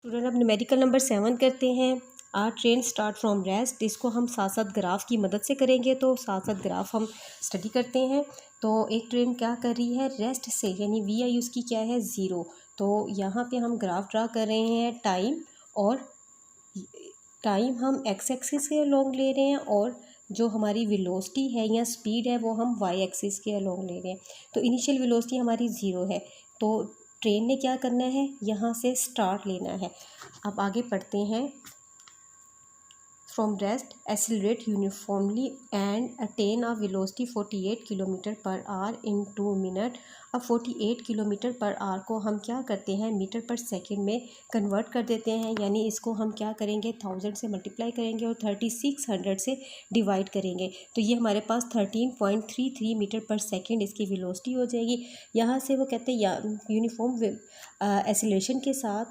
Student अब numerical number 7 करते हैं। Are train start from rest. इसको हम साथ साथ ग्राफ की मदद से करेंगे, तो साथ साथ ग्राफ हम स्टडी करते हैं। तो एक ट्रेन क्या कर रही है रेस्ट से, यानी वी आई उसकी क्या है 0। तो यहाँ पे हम ग्राफ ड्रा कर रहे हैं टाइम, और टाइम हम एक्स एक्सिस के अलोंग ले रहे हैं, और जो हमारी वेलोसिटी है या स्पीड है वो हम वाई एक्सिस के अलोंग ले रहे हैं। तो इनिशियल वेलोसिटी हमारी 0 है, तो ट्रेन ने क्या करना है यहाँ से स्टार्ट लेना है। अब आगे पढ़ते हैं। From rest accelerate uniformly and attain a velocity 48 kilometre per hour in 2 minute. अब 48 किलोमीटर पर आवर को हम क्या करते हैं मीटर पर सेकंड में कन्वर्ट कर देते हैं, यानी इसको हम क्या करेंगे 1000 से मल्टीप्लाई करेंगे और 3600 से डिवाइड करेंगे। तो ये हमारे पास 13.33 मीटर पर सेकंड इसकी वेलोसिटी हो जाएगी। यहाँ से वो कहते हैं यूनिफॉर्म एक्सेलरेशन के साथ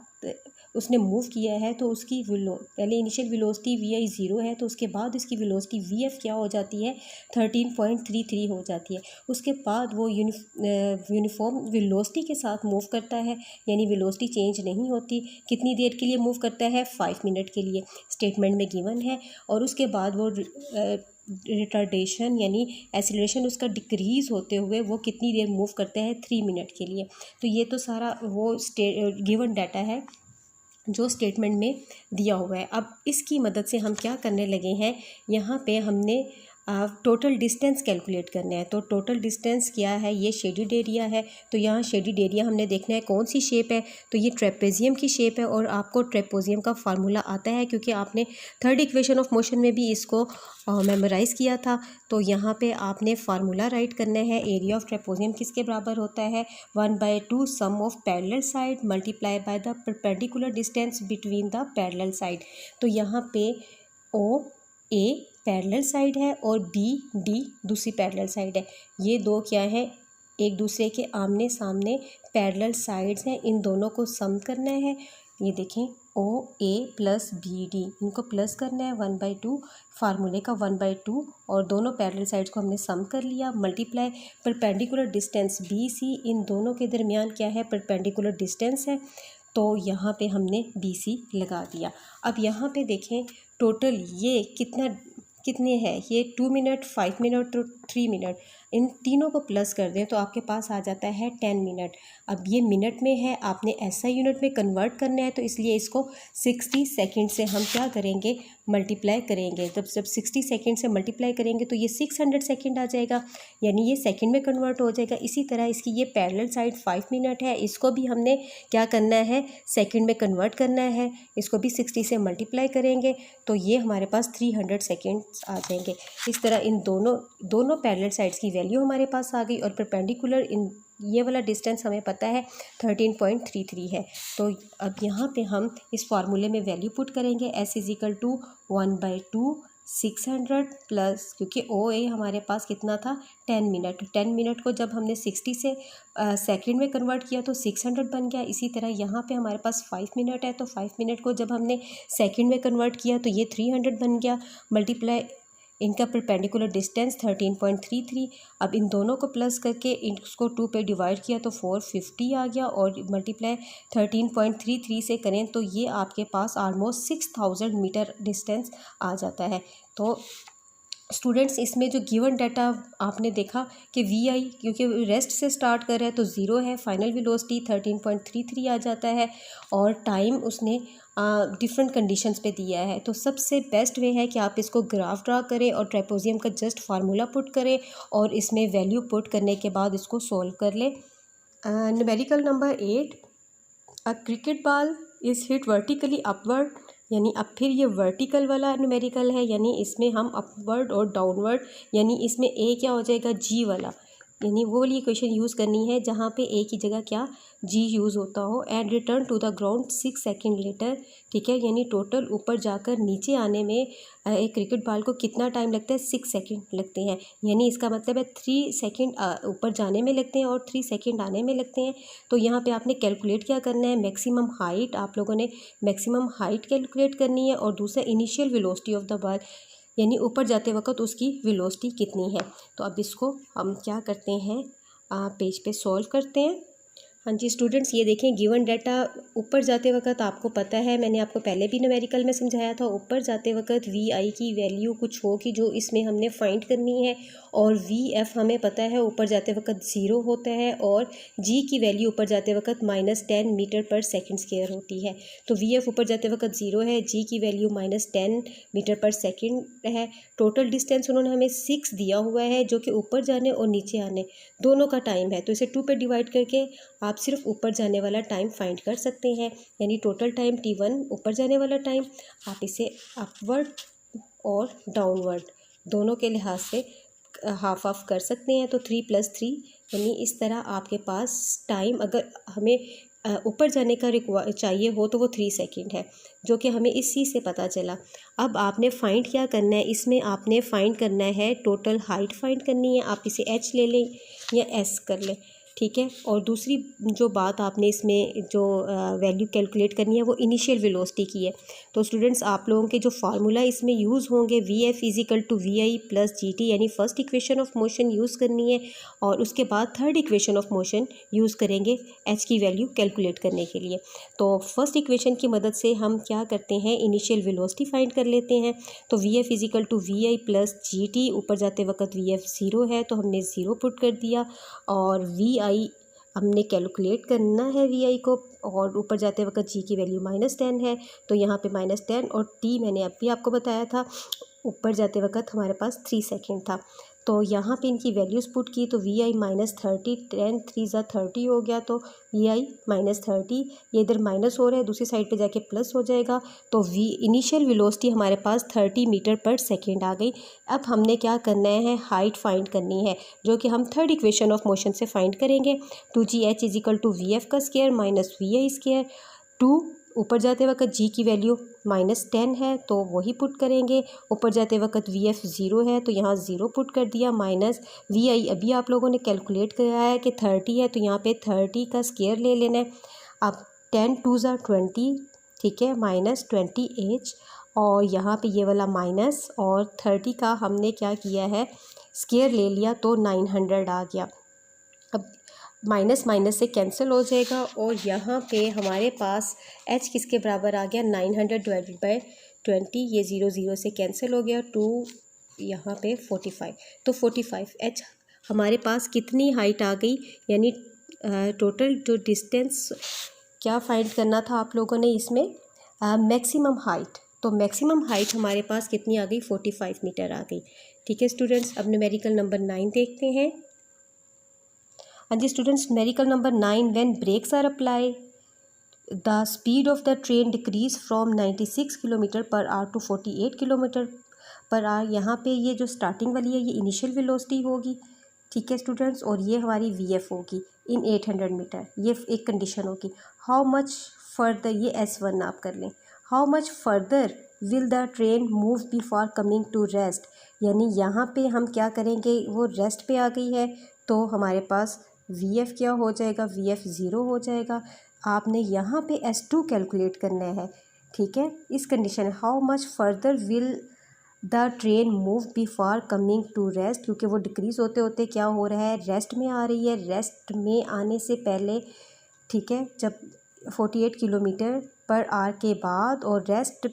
उसने मूव किया है, तो उसकी पहले इनिशियल वेलोसिटी वी आई 0 है, तो उसके बाद इसकी वेलोसिटी वी एफ क्या हो जाती है 13.33 हो जाती है। उसके बाद वो यूनिफॉर्म वेलोसिटी के साथ मूव करता है, यानी वेलोसिटी चेंज नहीं होती। कितनी देर के लिए मूव करता है 5 मिनट के लिए, स्टेटमेंट में गिवन है। और उसके बाद वो रिटार्डेशन यानी एक्सीलरेशन उसका डिक्रीज़ होते हुए वो कितनी देर मूव करता है 3 मिनट के लिए। तो ये तो सारा वो गिवन डाटा है जो स्टेटमेंट में दिया हुआ है। अब इसकी मदद से हम क्या करने लगे हैं, यहाँ पे हमने टोटल डिस्टेंस कैलकुलेट करना है। तो टोटल डिस्टेंस क्या है, ये शेडिड एरिया है। तो यहाँ शेडिड एरिया हमने देखना है कौन सी शेप है, तो ये ट्रेपेजियम की शेप है। और आपको ट्रेपेजियम का फार्मूला आता है, क्योंकि आपने थर्ड इक्वेशन ऑफ मोशन में भी इसको मेमोराइज़ किया था। तो यहाँ पे आपने फार्मूला राइट करना है। एरिया ऑफ ट्रेपेजियम किसके बराबर होता है 1/2 sum of parallel side multiply by the perpendicular distance between the parallel side. तो यहाँ पे ओ ए पैरेलल साइड है और बी डी दूसरी पैरेलल साइड है। ये दो क्या है एक दूसरे के आमने सामने पैरेलल साइड्स हैं, इन दोनों को सम करना है। ये देखें ओ ए प्लस बी डी, इनको प्लस करना है 1/2 फार्मूले का 1/2, और दोनों पैरेलल साइड्स को हमने सम कर लिया। Multiply perpendicular distance B C, इन दोनों के दरमियान क्या है परपेंडिकुलर डिस्टेंस है, तो यहाँ पे हमने बी सी लगा दिया। अब यहाँ पे देखें टोटल ये कितने हैं, ये 2 मिनट 5 मिनट तो 3 मिनट, इन तीनों को प्लस कर दें तो आपके पास आ जाता है 10 मिनट। अब ये मिनट में है, आपने ऐसा यूनिट में कन्वर्ट करना है, तो इसलिए इसको 60 सेकंड से हम क्या करेंगे मल्टीप्लाई करेंगे। जब 60 सेकंड से मल्टीप्लाई करेंगे तो ये 600 सेकंड आ जाएगा, यानी ये सेकंड में कन्वर्ट हो जाएगा। इसी तरह इसकी ये पैरेलल साइड 5 मिनट है, इसको भी हमने क्या करना है सेकंड में कन्वर्ट करना है। इसको भी 60 से मल्टीप्लाई करेंगे तो ये हमारे पास 300 सेकेंड आ जाएंगे। इस तरह इन दोनों पैरेलल साइड्स की वैल्यू हमारे पास आ गई, और परपेंडिकुलर इन ये वाला डिस्टेंस हमें पता है 13.33 है। तो अब यहाँ पे हम इस फार्मूले में वैल्यू पुट करेंगे S = 1/2 600 प्लस, क्योंकि ओ ए हमारे पास कितना था 10 मिनट। 10 मिनट को जब हमने 60 से सेकंड में कन्वर्ट किया तो 600 बन गया। इसी तरह यहाँ पे हमारे पास 5 मिनट है, तो 5 मिनट को जब हमने सेकंड में कन्वर्ट किया तो ये 300 बन गया। मल्टीप्लाई इनका परपेंडिकुलर डिस्टेंस 13.33। अब इन दोनों को प्लस करके इसको 2 पे डिवाइड किया तो 450 आ गया, और मल्टीप्लाई 13.33 से करें तो ये आपके पास ऑलमोस्ट 6000 मीटर डिस्टेंस आ जाता है। तो स्टूडेंट्स इसमें जो गिवन डाटा आपने देखा कि वी आई क्योंकि रेस्ट से स्टार्ट कर रहा है तो 0 है, फाइनल वेलोसिटी 13.33 आ जाता है, और टाइम उसने डिफरेंट कंडीशंस पे दिया है। तो सबसे बेस्ट वे है कि आप इसको ग्राफ ड्रा करें और ट्रेपेजियम का जस्ट फार्मूला पुट करें, और इसमें वैल्यू पुट करने के बाद इसको सॉल्व कर लें। Numerical number 8, a cricket ball is hit vertically upward, यानी अब फिर ये वर्टिकल वाला न्यूमेरिकल है, यानी इसमें हम अपवर्ड और डाउनवर्ड, यानी इसमें ए क्या हो जाएगा जी वाला, यानी वो वाली इक्वेशन यूज़ करनी है जहाँ पे ए की जगह क्या जी यूज़ होता हो। And return to the ground 6 second later, ठीक है, यानी टोटल ऊपर जाकर नीचे आने में एक क्रिकेट बॉल को कितना टाइम लगता है 6 सेकंड लगते हैं, यानी इसका मतलब है 3 सेकंड ऊपर जाने में लगते हैं और 3 सेकंड आने में लगते हैं। तो यहाँ पे आपने कैलकुलेट क्या करना है मैक्सिमम हाइट, आप लोगों ने मैक्सिमम हाइट कैलकुलेट करनी है, और दूसरा initial velocity of the ball, यानी ऊपर जाते वक्त उसकी वेलोसिटी कितनी है। तो अब इसको हम क्या करते हैं पेज पे सॉल्व करते हैं। हाँ जी स्टूडेंट्स, ये देखें गिवन डाटा ऊपर जाते वक्त आपको पता है, मैंने आपको पहले भी न्यूमेरिकल में समझाया था, ऊपर जाते वक्त वी आई की वैल्यू कुछ होगी जो इसमें हमने फाइंड करनी है, और वी एफ हमें पता है ऊपर जाते वक्त 0 होता है, और जी की वैल्यू ऊपर जाते वक्त -10 मीटर पर सेकंड स्क्वायर होती है। तो वी एफ ऊपर जाते वक्त 0 है, जी की वैल्यू -10 मीटर पर सेकंड है। टोटल डिस्टेंस उन्होंने हमें 6 दिया हुआ है, जो कि ऊपर जाने और नीचे आने दोनों का टाइम है। तो इसे 2 पे डिवाइड करके आप सिर्फ ऊपर जाने वाला टाइम फाइंड कर सकते हैं, यानी टोटल टाइम T1 ऊपर जाने वाला टाइम। आप इसे अपवर्ड और डाउनवर्ड दोनों के लिहाज से हाफ ऑफ कर सकते हैं। तो 3 + 3 यानी इस तरह आपके पास टाइम, अगर हमें ऊपर जाने का चाहिए हो तो वो 3 सेकंड है, जो कि हमें इस चीज़ से पता चला। अब आपने फाइंड क्या करना है, इसमें आपने फाइंड करना है टोटल हाइट फाइंड करनी है। आप इसे h ले लें या s कर लें, ठीक है। और दूसरी जो बात आपने इसमें जो वैल्यू कैलकुलेट करनी है वो इनिशियल वेलोसिटी की है। तो स्टूडेंट्स, आप लोगों के जो फार्मूला इसमें यूज़ होंगे Vf = Vi + Gt, यानी first equation of motion use करनी है, और उसके बाद third equation of motion use करेंगे h की वैल्यू कैलकुलेट करने के लिए। तो फर्स्ट इक्वेशन की मदद से हम क्या करते हैं, इनिशियल वेलोसिटी फाइंड कर लेते हैं। तो Vf = Vi + Gt, ऊपर जाते वक्त Vf 0 है तो हमने 0 पुट कर दिया, और Vi हमने कैलकुलेट करना है Vi को, और ऊपर जाते वक्त G की वैल्यू -10 है तो यहाँ पे -10, और T मैंने अभी आपको बताया था ऊपर जाते वक्त हमारे पास 3 सेकंड था। तो यहाँ पे इनकी वैल्यूज़ पुट की तो Vi -30, 10 3 ज़ा 30 हो गया, तो Vi -30, ये इधर माइनस हो रहा है, दूसरी साइड पे जाके प्लस हो जाएगा। तो इनिशियल वेलोसिटी हमारे पास 30 मीटर पर सेकेंड आ गई। अब हमने क्या करना है, हाइट फाइंड करनी है, जो कि हम थर्ड इक्वेशन ऑफ मोशन से फाइंड करेंगे। 2gh = Vf² - Vi²। 2 ऊपर जाते वक्त G की वैल्यू -10 है तो वही पुट करेंगे, ऊपर जाते वक्त Vf 0 है तो यहाँ 0 पुट कर दिया, माइनस Vi अभी आप लोगों ने कैलकुलेट किया है कि 30 है तो यहाँ पे 30 का स्क्वायर ले लेना है। अब 10 2 ज़ा 20, ठीक है, -20h, और यहाँ पे ये वाला माइनस, और 30 का हमने क्या किया है, स्क्वायर ले लिया तो 900 आ गया। अब माइनस माइनस से कैंसिल हो जाएगा, और यहाँ पे हमारे पास h किसके बराबर आ गया, 900/20, ये 0 0 से कैंसिल हो गया, 2 यहाँ पे 45, तो 45h हमारे पास कितनी हाइट आ गई, यानी टोटल जो डिस्टेंस क्या फाइंड करना था आप लोगों ने इसमें, मैक्सिमम हाइट। तो मैक्सिमम हाइट हमारे पास कितनी आ गई, 45 मीटर आ गई। ठीक है स्टूडेंट्स, अब न्यूमेरिकल नंबर 9 देखते हैं। हाँ जी students, numerical number 9, when brakes are apply the speed of the train decreases from 96 km/h to 48 km/h। यहाँ पे ये जो स्टार्टिंग वाली है ये इनिशियल वेलोसिटी होगी, ठीक है स्टूडेंट्स, और ये हमारी Vf होगी इन 800 मीटर, ये एक कंडीशन होगी। हाउ मच फर्दर, ये S1 आप कर लें, how much further will the train move before coming to rest, यानी यहाँ पे हम क्या करेंगे, वो रेस्ट पे आ गई है तो हमारे पास Vf क्या हो जाएगा, Vf 0 हो जाएगा। आपने यहाँ पे S2 कैलकुलेट करना है, ठीक है, इस condition, how much further will the train move before coming to rest, क्योंकि वो डिक्रीज़ होते होते क्या हो रहा है, रेस्ट में आ रही है, रेस्ट में आने से पहले, ठीक है, जब 48 km/h के बाद और रेस्ट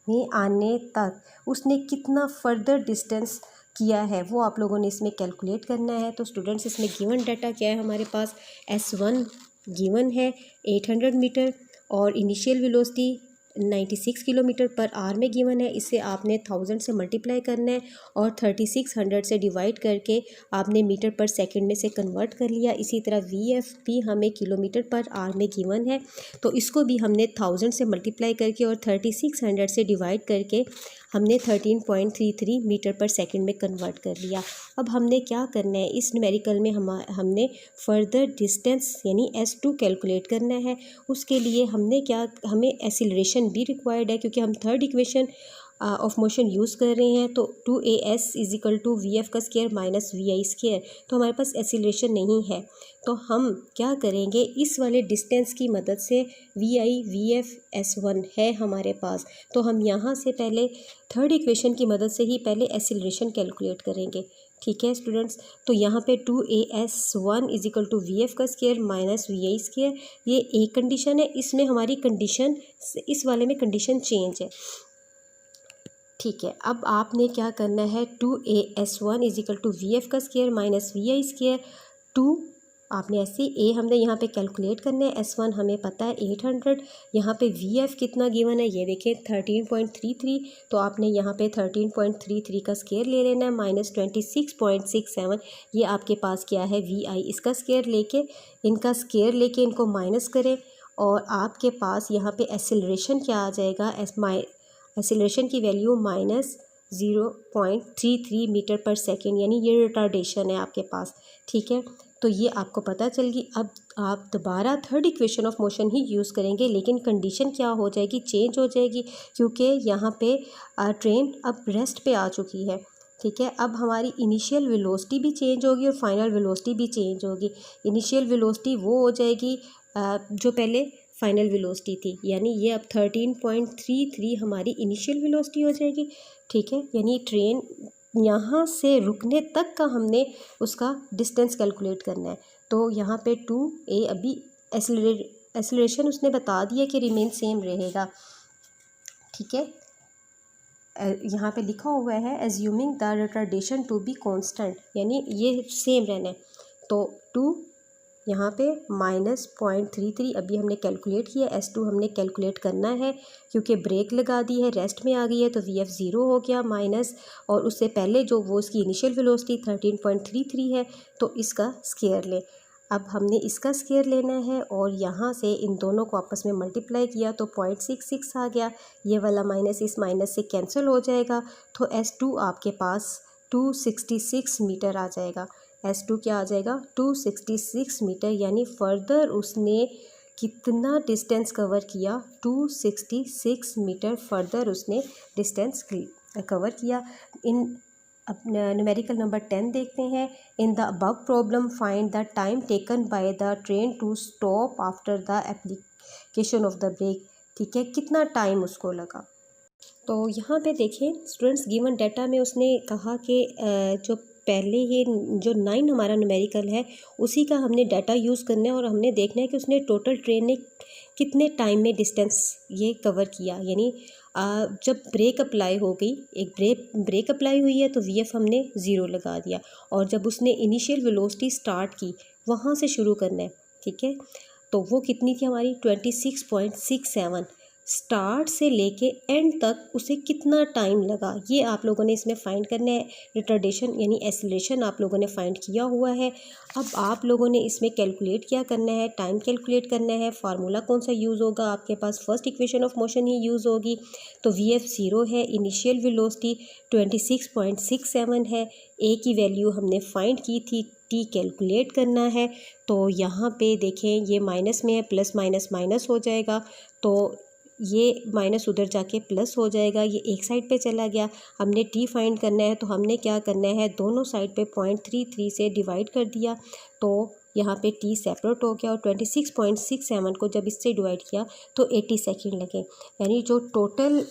में आने तक उसने कितना फर्दर डिस्टेंस किया है वो आप लोगों ने इसमें कैलकुलेट करना है। तो स्टूडेंट्स, इसमें गिवन डाटा क्या है हमारे पास, S1 गिवन है 800 मीटर, और इनिशियल वेलोसिटी 96 km/h में गिवन है। इसे आपने 1000 से मल्टीप्लाई करना है, और 3600 से डिवाइड करके आपने मीटर पर सेकंड में से कन्वर्ट कर लिया। इसी तरह Vf भी हमें km/h में गिवन है, तो इसको भी हमने 1000 से मल्टीप्लाई करके और 3600 से डिवाइड करके हमने 13.33 मीटर पर सेकंड में कन्वर्ट कर लिया। अब हमने क्या करना है, इस न्यूमेरिकल में हमने फर्दर डिस्टेंस यानी S2 कैलकुलेट करना है। उसके लिए हमें एक्सीलरेशन भी रिक्वायर्ड है, क्योंकि हम third equation of motion use कर रहे हैं। तो 2as = Vf² - Vi², तो हमारे पास एक्सीलरेशन नहीं है, तो हम क्या करेंगे, इस वाले डिस्टेंस की मदद से Vf S1 है हमारे पास, तो हम यहाँ से पहले थर्ड इक्वेशन की मदद से ही पहले एक्सीलरेशन कैलकुलेट करेंगे। ठीक है स्टूडेंट्स, तो यहाँ पे 2AS1 is equal to VF का स्क्वायर माइनस VI स्क्वायर, ये एक कंडीशन है। इसमें हमारी कंडीशन, इस वाले में कंडीशन चेंज है। ठीक है, अब आपने क्या करना है, 2AS1 is equal to VF का स्क्वायर माइनस VI स्क्वायर, 2 आपने ऐसे ए हमने यहाँ पे कैलकुलेट करना है, S1 हमें पता है 800, यहाँ पे VF कितना गिवन है ये देखें 13.33, तो आपने यहाँ पे 13.33 का स्क्वायर ले लेना है माइनस 26.67, ये आपके पास क्या है VI, इसका स्क्वायर लेके, इनका स्क्वायर लेके इनको माइनस करें, और आपके पास यहाँ पे एक्सेलरेशन क्या आ जाएगा, एक्सेलरेशन की वैल्यू माइनस 0.33 मीटर पर सेकेंड, यानी ये रिटार्डेशन है आपके पास। ठीक है, तो ये आपको पता चल गई। अब आप दोबारा थर्ड इक्वेशन ऑफ मोशन ही यूज़ करेंगे, लेकिन कंडीशन क्या हो जाएगी, चेंज हो जाएगी, क्योंकि यहाँ पे ट्रेन अब रेस्ट पे आ चुकी है। ठीक है, अब हमारी इनिशियल वेलोसिटी भी चेंज होगी और फाइनल वेलोसिटी भी चेंज होगी। इनिशियल वेलोसिटी वो हो जाएगी जो पहले फाइनल वेलोसिटी थी, यानी ये अब 13.33 हमारी इनिशियल वेलोसिटी हो जाएगी। ठीक है, यानी ट्रेन यहाँ से रुकने तक का हमने उसका डिस्टेंस कैलकुलेट करना है। तो यहाँ पे 2A अभी एक्सेलरेशन उसने बता दिया कि रिमेन सेम रहेगा। ठीक है, यहाँ पे लिखा हुआ है assuming the retardation to be constant, यानी ये सेम रहना है। तो 2 यहाँ पे माइनस 0.33 अभी हमने कैलकुलेट किया, S2 हमने कैलकुलेट करना है, क्योंकि ब्रेक लगा दी है, रेस्ट में आ गई है, तो VF 0 हो गया माइनस, और उससे पहले जो वो उसकी इनिशियल वेलोसिटी 13.33 है, तो इसका स्क्वायर लें। अब हमने इसका स्क्वायर लेना है और यहाँ से इन दोनों को आपस में मल्टीप्लाई किया तो 0.66 आ गया, ये वाला माइनस इस माइनस से कैंसिल हो जाएगा, तो S2 आपके पास 266 मीटर आ जाएगा। S2 क्या आ जाएगा 266 मीटर, यानी फर्दर उसने कितना डिस्टेंस कवर किया, 266 मीटर फर्दर उसने डिस्टेंस कवर किया। इन न्यूमेरिकल नंबर 10 देखते हैं। In the above problem find the time taken by the train to stop after the application of the brake. ठीक है, कितना टाइम उसको लगा। तो यहाँ पे देखें स्टूडेंट्स, गिवन डाटा में उसने कहा कि जो पहले ये जो 9 हमारा न्यूमेरिकल है उसी का हमने डाटा यूज़ करना है, और हमने देखना है कि उसने टोटल ट्रेन ने कितने टाइम में डिस्टेंस ये कवर किया। यानी जब ब्रेक अप्लाई हो गई, एक ब्रेक अप्लाई हुई है तो VF हमने 0 लगा दिया, और जब उसने इनिशियल वेलोसिटी स्टार्ट की वहाँ से शुरू करना है। ठीक है, तो वो कितनी थी हमारी 26.67, स्टार्ट से लेके एंड तक उसे कितना टाइम लगा, ये आप लोगों ने इसमें फाइंड करना है। रिटार्डेशन यानी एक्सेलरेशन आप लोगों ने फाइंड किया हुआ है। अब आप लोगों ने इसमें कैलकुलेट क्या करना है, टाइम कैलकुलेट करना है। फार्मूला कौन सा यूज़ होगा, आपके पास फर्स्ट इक्वेशन ऑफ मोशन ही यूज़ होगी। तो VF 0 है, इनिशियल वेलोसिटी 26.67 है, A की वैल्यू हमने फाइंड की थी, T कैलकुलेट करना है। तो यहाँ पे देखें ये माइनस में है, प्लस माइनस माइनस हो जाएगा, तो ये माइनस उधर जाके प्लस हो जाएगा, ये एक साइड पे चला गया। हमने T फाइंड करना है, तो हमने क्या करना है, दोनों साइड पे 0.33 से डिवाइड कर दिया, तो यहाँ पे T सेपरेट हो गया, और 26.67 को जब इससे डिवाइड किया तो 80 सेकेंड लगे, यानी जो टोटल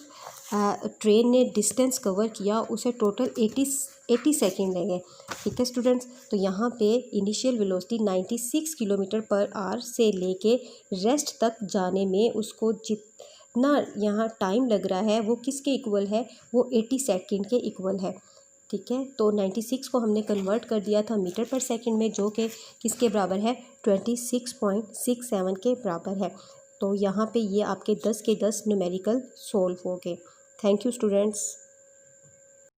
ट्रेन ने डिस्टेंस कवर किया उसे टोटल 80 सेकेंड लगे। ठीक है स्टूडेंट्स, तो यहाँ पे initial velocity 96 kilometre per hour से लेके रेस्ट तक जाने में उसको जितना यहाँ टाइम लग रहा है वो किसके इक्वल है, वो 80 सेकेंड के इक्वल है। ठीक है, तो 96 को हमने कन्वर्ट कर दिया था मीटर पर सेकंड में, जो कि किसके बराबर है 26.67 के बराबर है। तो यहाँ पे ये आपके 10 के 10 न्यूमेरिकल सोल्व हो गए। Thank you students.